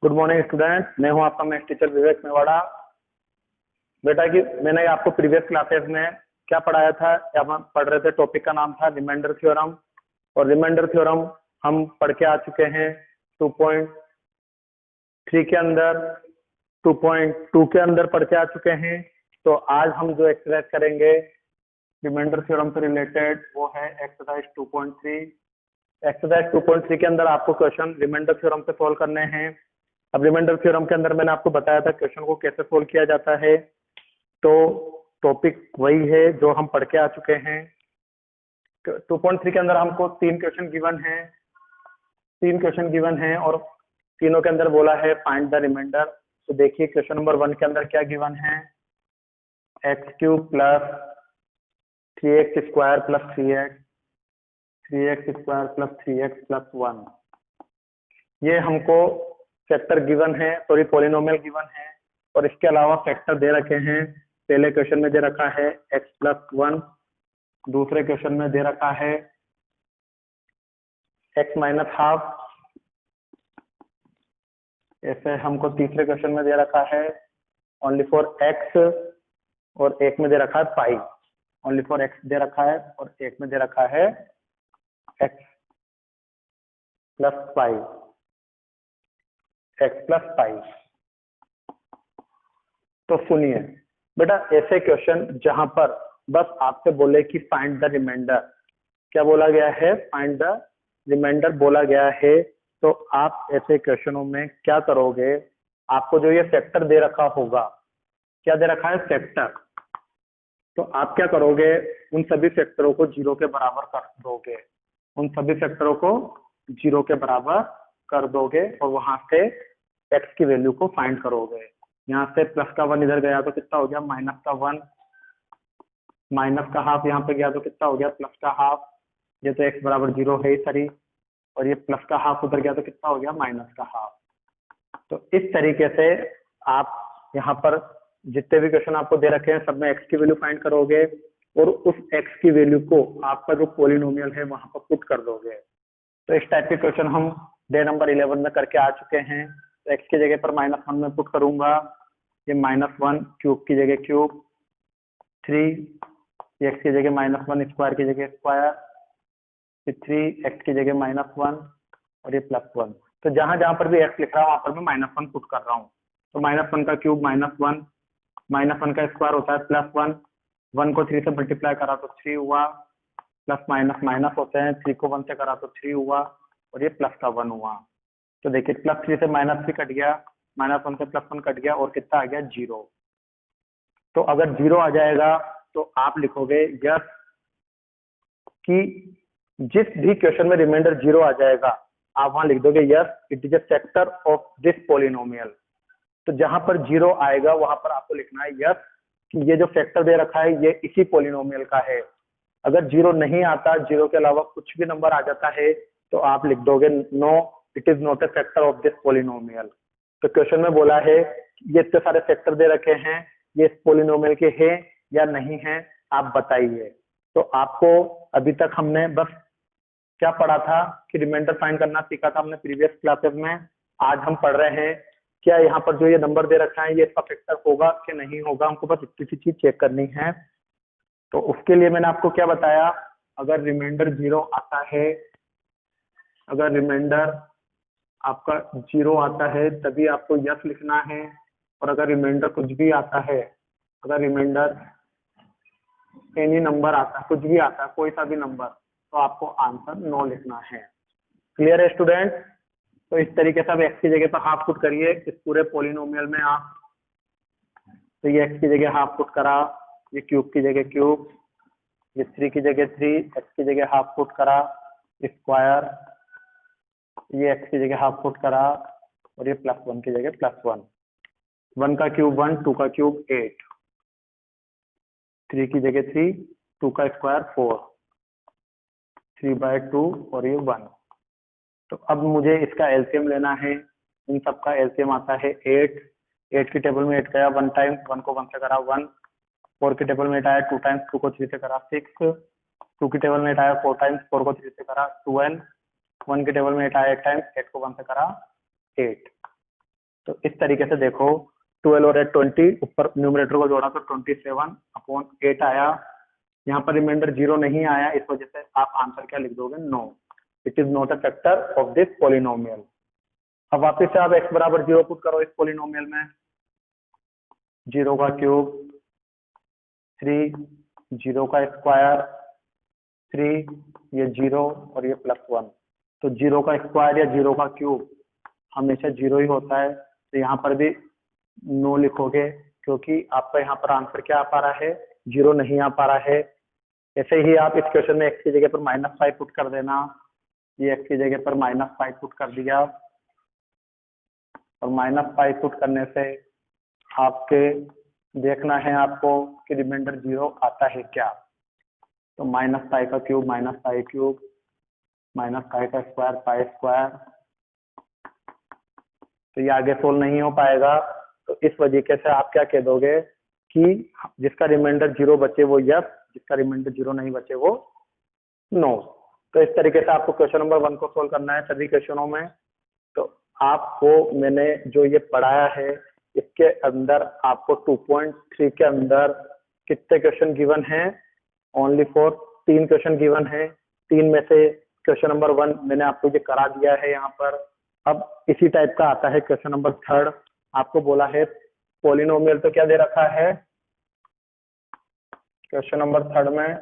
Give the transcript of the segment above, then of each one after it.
Good morning student, मैं हूं आपका मैथ्स टीचर विवेक मेवाड़ा। बेटा कि मैंने आपको प्रीवियस क्लासेस में क्या पढ़ाया था, क्या हम पढ़ रहे थे। टॉपिक का नाम था रिमाइंडर थ्योरम, और रिमाइंडर थ्योरम हम पढ़ के आ चुके हैं 2.3 के अंदर, 2.2 के अंदर पढ़ के आ चुके हैं। तो आज हम जो एक्सरसाइज करेंगे रिमाइंडर थ्योरम से रिलेटेड वो है एक्सरसाइज 2.3। एक्सरसाइज 2.3 के अंदर आपको क्वेश्चन रिमाइंडर थ्योरम से सोल्व करने हैं। अब रिमाइंडर थ्योरम के अंदर मैंने आपको बताया था क्वेश्चन को कैसे सोल्व किया जाता है, तो टॉपिक वही है जो हम पढ़ के आ चुके हैं। 2.3 के अंदर हमको तीन क्वेश्चन गिवन है और तीनों के अंदर बोला है फाइंड द रिमाइंडर। तो देखिए क्वेश्चन नंबर 1 के अंदर क्या गिवन है, x³ plus 3x square plus 3x square plus 3x plus 1। ये हमको फैक्टर गिवन है, सॉरी पॉलिनोमियल गिवन है, और इसके अलावा फैक्टर दे रखे हैं। पहले क्वेश्चन में दे रखा है x प्लस 1, दूसरे क्वेश्चन में दे रखा है x माइनस हाफ, ऐसे हमको तीसरे क्वेश्चन में दे रखा है ओनली फॉर x, और एक में दे रखा है पाई। ओनली फॉर x दे रखा है और एक में दे रखा है x plus pi, x plus pi. तो सुनिए बेटा, ऐसे क्वेश्चन जहां पर बस आपसे बोले कि फाइंड द रिमाइंडर, क्या बोला गया है, फाइंड द रिमाइंडर बोला गया है, तो आप ऐसे क्वेश्चनों में क्या करोगे, आपको जो ये फैक्टर दे रखा होगा, क्या दे रखा है, फैक्टर, तो आप क्या करोगे, उन सभी फैक्टरों को 0 के बराबर कर दोगे। उन सभी फैक्टरों को 0 के बराबर कर दोगे और वहां से x की वैल्यू को फाइंड करोगे। यहाँ से प्लस का 1 इधर गया तो कितना हो गया, माइनस का 1, माइनस का हाफ यहाँ पे गया तो कितना हो गया, प्लस का हाफ। ये तो x बराबर 0 है ही सही, और ये प्लस का हाफ उधर गया तो कितना हो गया, माइनस का हाफ। तो इस तरीके से आप यहाँ पर जितने भी क्वेश्चन आपको दे रखे हैं सब में x की वैल्यू फाइंड करोगे और उस x की वैल्यू को आपका जो पॉलिनोमियल है वहां पर पुट कर दोगे। तो इस टाइप के क्वेश्चन हम डे नंबर 11 में करके आ चुके हैं। तो x की जगह पर -1 में पुट करूंगा, ये -1 क्यूब की जगह क्यूब, 3 x की जगह -1 स्क्वायर की जगह स्क्वायर, 3 x की जगह -1 और ये +1। तो जहां जहां पर भी x लिख रहा हूं वहां पर मैं -1 पुट कर रहा हूँ। तो -1 का क्यूब -1, -1 का स्क्वायर होता है +1, 1 को 3 से मल्टीप्लाई करा तो 3 हुआ, प्लस माइनस माइनस होते हैं, 3 को 1 से करा तो 3 हुआ, और ये प्लस का 1 हुआ। तो देखिए +3 से -3 कट गया, -1 से +1 कट गया, और कितना आ गया, 0। तो अगर 0 आ जाएगा तो आप लिखोगे यस कि जिस भी क्वेश्चन में रिमाइंडर 0 आ जाएगा आप वहां लिख दोगे yes it is a factor of this polynomial. तो जहां पर 0 आएगा वहां पर आपको लिखना है यस कि ये जो फैक्टर दे रखा है ये इसी पॉलिनोमियल का है। अगर 0 नहीं आता, 0 के अलावा कुछ भी नंबर आ जाता है, तो आप लिख दोगे no it is not a factor of this polynomial. तो क्वेश्चन में बोला है ये इतने सारे फैक्टर दे रखे हैं, ये इस पॉलिनोमियल के हैं या नहीं है, आप बताइए। तो आपको अभी तक हमने बस क्या पढ़ा था कि रिमाइंडर फाइंड करना सीखा था हमने प्रीवियस क्लासेस में। आज हम पढ़ रहे हैं क्या यहाँ पर जो ये नंबर दे रखा है ये इसका फैक्टर होगा कि नहीं होगा, हमको बस इतनी सी चीज चेक करनी है। तो उसके लिए मैंने आपको क्या बताया, अगर रिमाइंडर 0 आता है, अगर रिमाइंडर आपका 0 आता है तभी आपको यस लिखना है, और अगर रिमाइंडर कुछ भी आता है, अगर रिमाइंडर एनी नंबर आता है, कुछ भी आता है, कोई सा भी नंबर, तो आपको आंसर नो लिखना है। क्लियर है स्टूडेंट? तो इस तरीके से आप x की जगह पर हाफ पुट करिए इस पूरे पॉलिनोमियल में आप। तो ये x की जगह हाफ पुट करा, ये क्यूब की जगह क्यूब, ये 3 की जगह 3, x की जगह हाफ पुट करा, स्क्वायर, ये x की जगह हाफ पुट करा, और ये +1 की जगह +1। 1 का क्यूब 1, 2 का क्यूब 8, 3 की जगह 3, 2 का स्क्वायर 4, 3/2 और ये 1। तो अब मुझे इसका एलसीएम लेना है। इन सब का एलसीएम आता है 8। 8 की टेबल में 8 गया 1 टाइम, 1 को 1 से करा 1। 4 की टेबल में 8 आया 2 टाइम्स, 2 को 3 से करा 6। 2 की टेबल में 8 आया 4 टाइम्स, 4 को 3 से करा 12। 1 की टेबल में 8 आया 8 टाइम्स, 8 को 1 से करा 8। तो इस तरीके से देखो 12 और 8 20, ऊपर न्यूमरेटर को जोड़ा तो 27/8 आया। यहाँ पर रिमाइंडर 0 नहीं आया, इस वजह से आप आंसर क्या लिख दोगे, no, it is not a factor of this polynomial. अब वापस से आप x बराबर 0 पुट करो इस पॉलिनोमियल में, 0 का क्यूब 3, 0 का स्क्वायर 3, ये 0 और ये +1। तो 0 का स्क्वायर या 0 का क्यूब हमेशा 0 ही होता है, तो यहाँ पर भी नो लिखोगे क्योंकि आपका यहाँ पर आंसर क्या आ पा रहा है, 0 नहीं आ पा रहा है। ऐसे ही आप इस क्वेश्चन में x की जगह पर -5 पुट कर देना, ये x की जगह पर -5 पुट कर दिया और -5 पुट करने से आपके देखना है आपको कि रिमाइंडर 0 आता है क्या। तो -5 का क्यूब -5 क्यूब -5 का स्क्वायर पाई स्क्वायर, तो ये आगे सोल्व नहीं हो पाएगा। तो इस वजह से आप क्या कह दोगे कि जिसका रिमाइंडर 0 बचे वो यस, जिसका रिमाइंडर 0 नहीं बचे वो नो। तो इस तरीके से आपको क्वेश्चन नंबर 1 को सोल्व करना है सभी क्वेश्चनों में। तो आपको मैंने जो ये पढ़ाया है इसके अंदर आपको 2.3 के अंदर कितने क्वेश्चन गिवन हैं, ओनली फॉर 3 क्वेश्चन गिवन है। 3 में से क्वेश्चन नंबर 1 मैंने आपको ये करा दिया है यहाँ पर। अब इसी टाइप का आता है क्वेश्चन नंबर 3, आपको बोला है पॉलिनोमियल, तो क्या दे रखा है क्वेश्चन नंबर 3 में,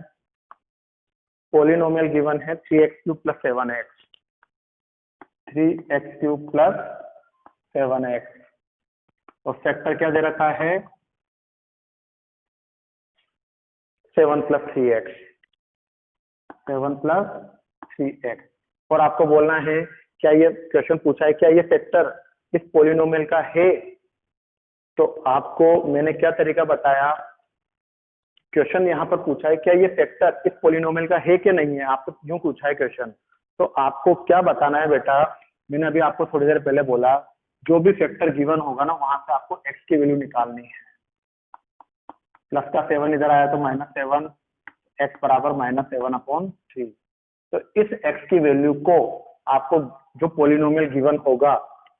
पॉलिनोमियल गिवन है 3x³ + 7x, 3x³ + 7x, और फैक्टर क्या दे रखा है 7 + 3x, 7 + 3x। और आपको बोलना है क्या ये क्वेश्चन पूछा है क्या ये फैक्टर इस पॉलिनोमियल का है। तो आपको मैंने क्या तरीका बताया, क्वेश्चन यहाँ पर पूछा है क्या ये फैक्टर इस पॉलिनोमियल का है कि नहीं है, आपको क्यों पूछा है क्वेश्चन। तो आपको क्या बताना है बेटा, मैंने अभी आपको थोड़ी देर पहले बोला जो भी फैक्टर गिवन होगा ना वहां से आपको x की वैल्यू निकालनी है। प्लस का 7 इधर आया तो -7, x बराबर -7/3। तो इस x की वैल्यू को आपको जो पॉलिनोमियल गिवन होगा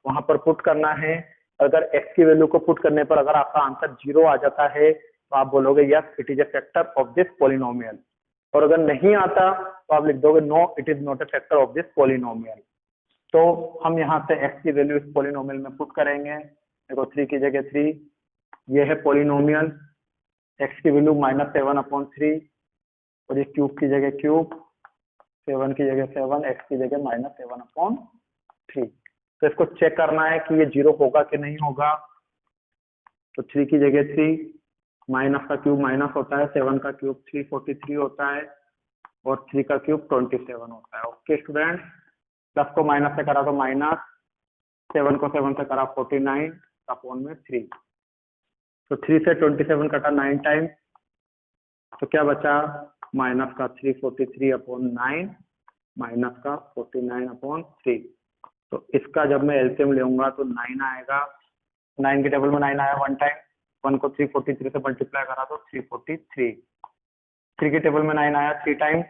वहां पर पुट करना है। अगर x की वैल्यू को पुट करने पर अगर आपका आंसर 0 आ जाता है तो आप बोलोगे yes it is a factor of this polynomial, और अगर नहीं आता तो आप लिख दोगे no it is not a factor of this polynomial. तो हम यहाँ से x की वैल्यू इस पॉलिनोमियल में पुट करेंगे। देखो 3 की जगह 3, ये है पॉलिनोमियल, x की वैल्यू -7/3, और ये क्यूब की जगह क्यूब, 7 की जगह 7, x की जगह -7/3। तो इसको चेक करना है कि ये 0 होगा कि नहीं होगा। तो 3 की जगह 3, माइनस का क्यूब माइनस होता है, 7 का क्यूब 343 होता है, और 3 का क्यूब 27 होता है। ओके स्टूडेंट, प्लस को माइनस से करा तो माइनस, 7 को 7 से करा 49/3। तो 3 से 27 कटा 9 टाइम, तो क्या बचा माइनस का 343/9 माइनस का 49/3। तो इसका जब मैं एलसीएम लूंगा तो 9 आएगा, 9 के टेबल में 9 आया 1 टाइम, 1 को 343 से मल्टीप्लाई करा तो 343। 3 के टेबल में 9 आया 3 टाइम,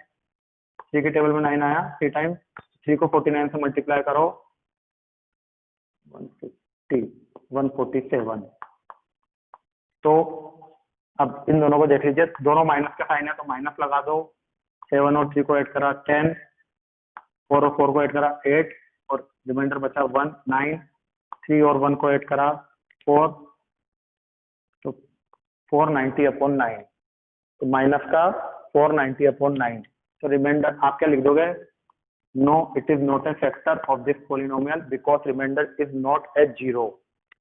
3 के टेबल में 9 आया 3 टाइम, 3 को 49 से मल्टीप्लाई करो 147। तो अब इन दोनों को देख लीजिए, दोनों माइनस का साइन है तो माइनस लगा दो। 7 और 3 को ऐड करा 10, 4 और 4 को ऐड करा 8, और रिमाइंडर बचा 1 9, 3 और 1 को ऐड करा 4, तो 490/9, तो माइनस का 490/9। तो रिमाइंडर आप क्या लिख दोगे, no it is not a factor of this polynomial because remainder is not at 0।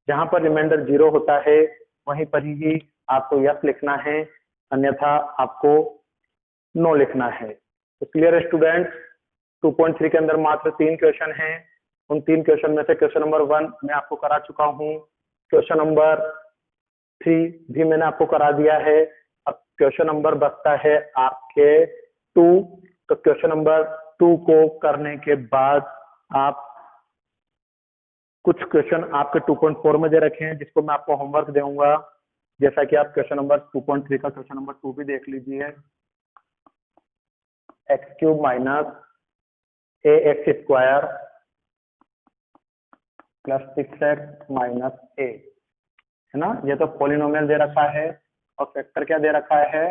जहां पर रिमाइंडर 0 होता है वहीं पर ही आपको यस लिखना है, अन्यथा आपको नो लिखना है। तो क्लियर है स्टूडेंट, 2.3 के अंदर मात्र 3 क्वेश्चन हैं। उन 3 क्वेश्चन में से क्वेश्चन नंबर 1 मैं आपको करा चुका हूं, क्वेश्चन नंबर 3 भी मैंने आपको करा दिया है। अब क्वेश्चन नंबर बचता है आपके 2। तो क्वेश्चन नंबर 2 को करने के बाद आप कुछ क्वेश्चन आपके 2.4 में दे रखे हैं जिसको मैं आपको होमवर्क दूंगा, जैसा कि आप क्वेश्चन नंबर 2.3 का क्वेश्चन नंबर 2 भी देख लीजिए। x³ - ax² +6x माइनस ए, है ना। ये तो पॉलिनोमियल दे रखा है और फैक्टर क्या दे रखा है,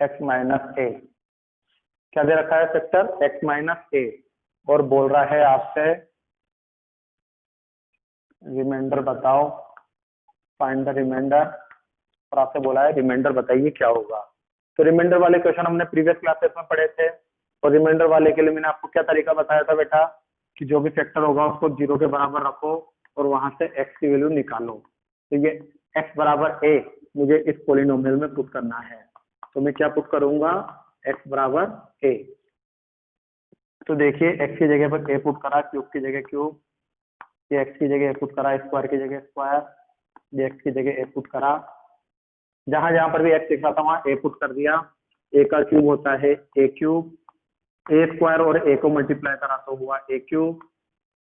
x माइनस ए। क्या दे रखा है फैक्टर, x माइनस ए, और बोल रहा है आपसे रिमाइंडर बताओ, फाइंड द रिमाइंडर, और आपसे बोला है रिमाइंडर बताइए क्या होगा। तो रिमाइंडर वाले क्वेश्चन हमने प्रीवियस क्लासेस में पढ़े थे, और रिमाइंडर वाले के लिए मैंने आपको क्या तरीका बताया था बेटा, कि जो भी फैक्टर होगा उसको 0 के बराबर रखो और वहां से x की वैल्यू निकालो। तो ये x बराबर a मुझे इस पॉलिनोमियल में पुट करना है, तो मैं क्या पुट करूंगा, x बराबर a। तो देखिए x की जगह पर a पुट करा, क्यूब की जगह क्यूब, ये x की जगह a पुट करा, स्क्वायर की जगह स्क्वायर, ये x की जगह a पुट करा, जहां जहां पर भी x लिखा था वहां a पुट कर दिया। a का क्यूब होता है a क्यूब, a स्क्वायर और a को मल्टीप्लाई करा तो हुआ a क्यूब,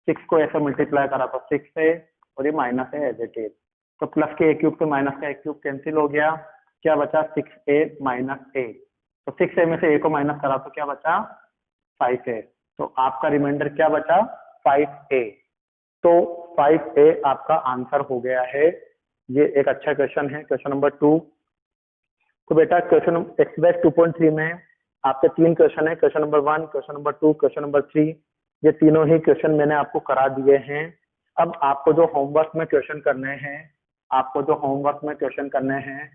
6 को ऐसे मल्टीप्लाई करा तो 6 है, और ये माइनस है एज इट इज। तो प्लस के a क्यूब से माइनस का a क्यूब कैंसिल हो गया, क्या बचा 6a माइनस a। तो 6a में से a को माइनस करा तो क्या बचा 5a। तो आपका रिमाइंडर क्या बचा 5a। तो 5a आपका आंसर हो गया है। ये एक अच्छा क्वेश्चन है, क्वेश्चन नंबर 2। तो बेटा क्वेश्चन एक्सरसाइज 2.3 में आपके 3 क्वेश्चन है, question number 1, question number 2, question number 3। ये तीनों ही क्वेश्चन मैंने आपको करा दिए हैं। अब आपको जो होमवर्क में क्वेश्चन करने हैं, आपको जो होमवर्क में क्वेश्चन करने हैं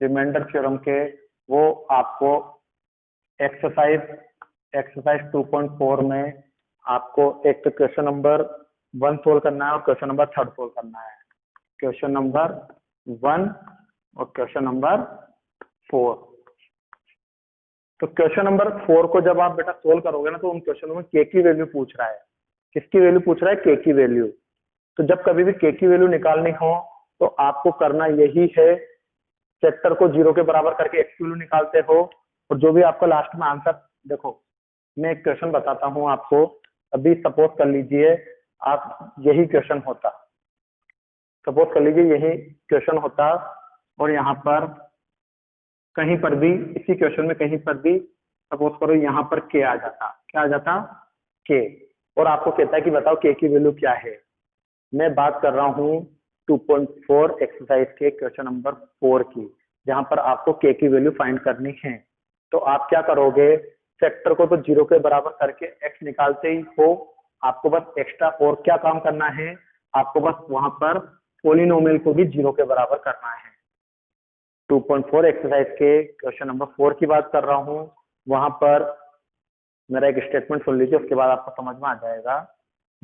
रिमाइंडर थ्योरम के, वो आपको एक्सरसाइज 2.4 में आपको एक तो क्वेश्चन नंबर 1 सोल्व करना है और क्वेश्चन नंबर 3 सोल्व करना है। क्वेश्चन नंबर 1 और क्वेश्चन नंबर 4। तो क्वेश्चन नंबर 4 को जब आप बेटा सोल्व करोगे ना, तो उन क्वेश्चनों में के की वैल्यू पूछ रहा है। किसकी वैल्यू पूछ रहा है, के की वैल्यू। तो जब कभी भी के की वैल्यू निकालनी हो तो आपको करना यही है, फैक्टर को 0 के बराबर करके एक्स की वैल्यू निकालते हो, और जो भी आपका लास्ट में आंसर, देखो मैं एक क्वेश्चन बताता हूँ आपको। अभी सपोज कर लीजिए आप यही क्वेश्चन होता, सपोज कर लीजिए यही क्वेश्चन होता, और यहाँ पर कहीं पर भी इसी क्वेश्चन में कहीं पर भी सपोज करो यहाँ पर के आ जाता, क्या आ जाता के, और आपको कहता है कि बताओ के की वैल्यू क्या है। मैं बात कर रहा हूँ 2.4 एक्सरसाइज के क्वेश्चन नंबर 4 की, जहां पर आपको के की वैल्यू फाइंड करनी है। तो आप क्या करोगे, फैक्टर को तो 0 के बराबर करके एक्स निकालते ही हो, आपको बस एक्स्ट्रा और क्या काम करना है, आपको बस वहां पर पॉलिनोमियल को भी 0 के बराबर करना है। 2.4 एक्सरसाइज के क्वेश्चन नंबर 4 की बात कर रहा हूँ। वहां पर मेरा एक स्टेटमेंट सुन लीजिए, उसके बाद आपको समझ में आ जाएगा।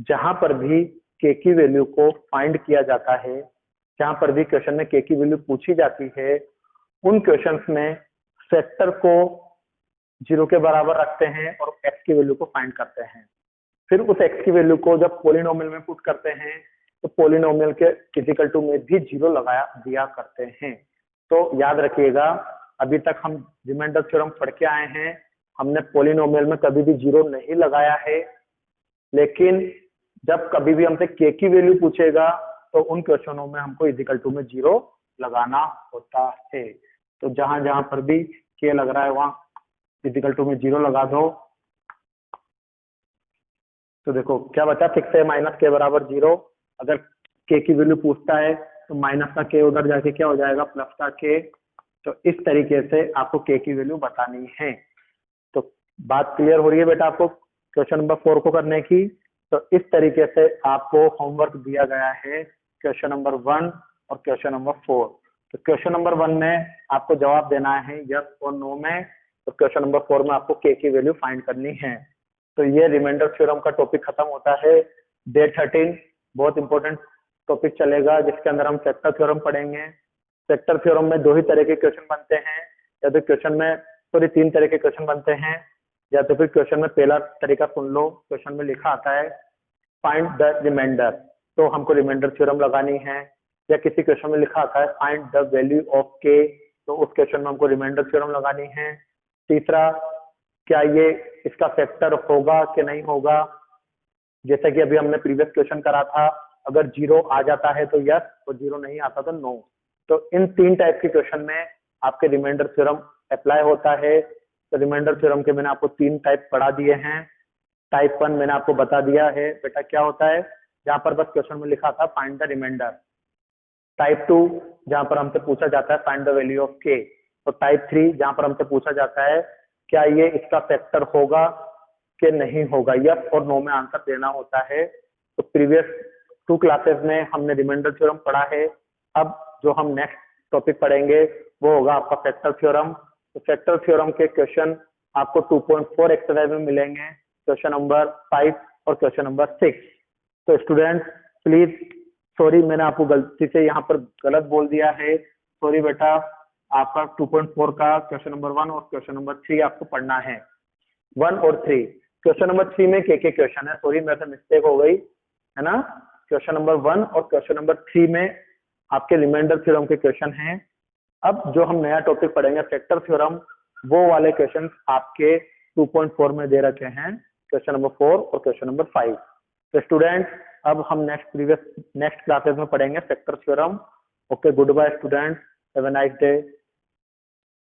जहां पर भी के की वैल्यू को फाइंड किया जाता है, जहां पर भी क्वेश्चन में के की वैल्यू पूछी जाती है, उन क्वेश्चंस में फैक्टर को 0 के बराबर रखते हैं और एक्स की वैल्यू को फाइंड करते हैं। फिर उस एक्स की वैल्यू को जब पॉलिनोमियल में पुट करते हैं, तो पॉलिनोमियल के इक्वल टू में भी 0 लगाया दिया करते हैं। तो याद रखिएगा, अभी तक हम रिमाइंडर थ्योरम पढ़ के आए हैं, हमने पॉलिनोमियल में कभी भी 0 नहीं लगाया है। लेकिन जब कभी भी हमसे के की वैल्यू पूछेगा तो उन क्वेश्चनों में हमको इक्वल टू में 0 लगाना होता है। तो जहां जहां पर भी के लग रहा है वहां इक्वल टू में 0 लगा दो। तो देखो क्या बचा, 6a माइनस के बराबर 0। अगर के की वैल्यू पूछता है तो माइनस का के उधर जाके क्या हो जाएगा, प्लस का के। तो इस तरीके से आपको के की वैल्यू बतानी है। तो बात क्लियर हो रही है बेटा आपको क्वेश्चन नंबर 4 को करने की। तो इस तरीके से आपको होमवर्क दिया गया है क्वेश्चन नंबर 1 और क्वेश्चन नंबर 4। तो क्वेश्चन नंबर 1 में आपको जवाब देना है यस और नो में, तो क्वेश्चन नंबर 4 में आपको के की वैल्यू फाइंड करनी है। तो ये रिमाइंडर थ्योरम का टॉपिक खत्म होता है। डे 13 बहुत इंपॉर्टेंट टॉपिक चलेगा, जिसके अंदर हम फैक्टर थ्योरम पढ़ेंगे। फैक्टर थ्योरम में 2 ही तरह के क्वेश्चन बनते हैं, या तो क्वेश्चन में 3 तरह के क्वेश्चन बनते हैं, या तो फिर क्वेश्चन में पहला तरीका सुन लो, क्वेश्चन में लिखा आता है फाइंड द रिमाइंडर, तो हमको रिमाइंडर थ्योरम लगानी है। या किसी क्वेश्चन में लिखा आता है फाइंड द वैल्यू ऑफ के, तो उस क्वेश्चन में हमको रिमाइंडर थ्योरम लगानी है। तीसरा, क्या ये इसका फैक्टर होगा कि नहीं होगा, जैसा कि अभी हमने प्रीवियस क्वेश्चन करा था, अगर 0 आ जाता है तो यस और 0 नहीं आता तो नो। तो इन 3 टाइप के क्वेश्चन में आपके रिमाइंडर थ्योरम अप्लाई होता है। तो रिमाइंडर थ्योरम के मैंने आपको 3 टाइप पढ़ा दिए हैं। टाइप 1 मैंने आपको बता दिया है बेटा क्या होता है, जहां पर बस क्वेश्चन में लिखा था फाइंड द रिमाइंडर। टाइप 2 जहां पर हमसे पूछा जाता है फाइंड द वैल्यू ऑफ के। तो टाइप 3 जहां पर हमसे पूछा जाता है क्या ये इसका फैक्टर होगा कि नहीं होगा, यस और नो में आंसर देना होता है। तो प्रीवियस 2 क्लासेस में हमने रिमाइंडर थ्योरम पढ़ा है। अब जो हम नेक्स्ट टॉपिक पढ़ेंगे वो होगा आपका फैक्टर थ्योरम। तो फैक्टर थ्योरम के क्वेश्चन आपको 2.4 एक्सरसाइज में मिलेंगे, क्वेश्चन नंबर 5 और क्वेश्चन नंबर 6। तो स्टूडेंट्स प्लीज, सॉरी मैंने आपको गलती से यहाँ पर गलत बोल दिया है, सॉरी बेटा। आपका 2.4 का क्वेश्चन नंबर 1 और क्वेश्चन नंबर 3 आपको पढ़ना है, 1 और 3। क्वेश्चन नंबर 3 में के क्वेश्चन है, सॉरी मेरे से मिस्टेक हो गई है ना। क्वेश्चन नंबर 1 और क्वेश्चन नंबर 3 में आपके रिमाइंडर थ्योरम के क्वेश्चन हैं। अब जो हम नया टॉपिक पढ़ेंगे फैक्टर थ्योरम, वो वाले क्वेश्चन आपके 2.4 में दे रखे हैं, क्वेश्चन नंबर 4 और क्वेश्चन नंबर 5। तो स्टूडेंट्स अब हम नेक्स्ट क्लासेस में पढ़ेंगे factor theorem. Okay, goodbye students, have a nice day.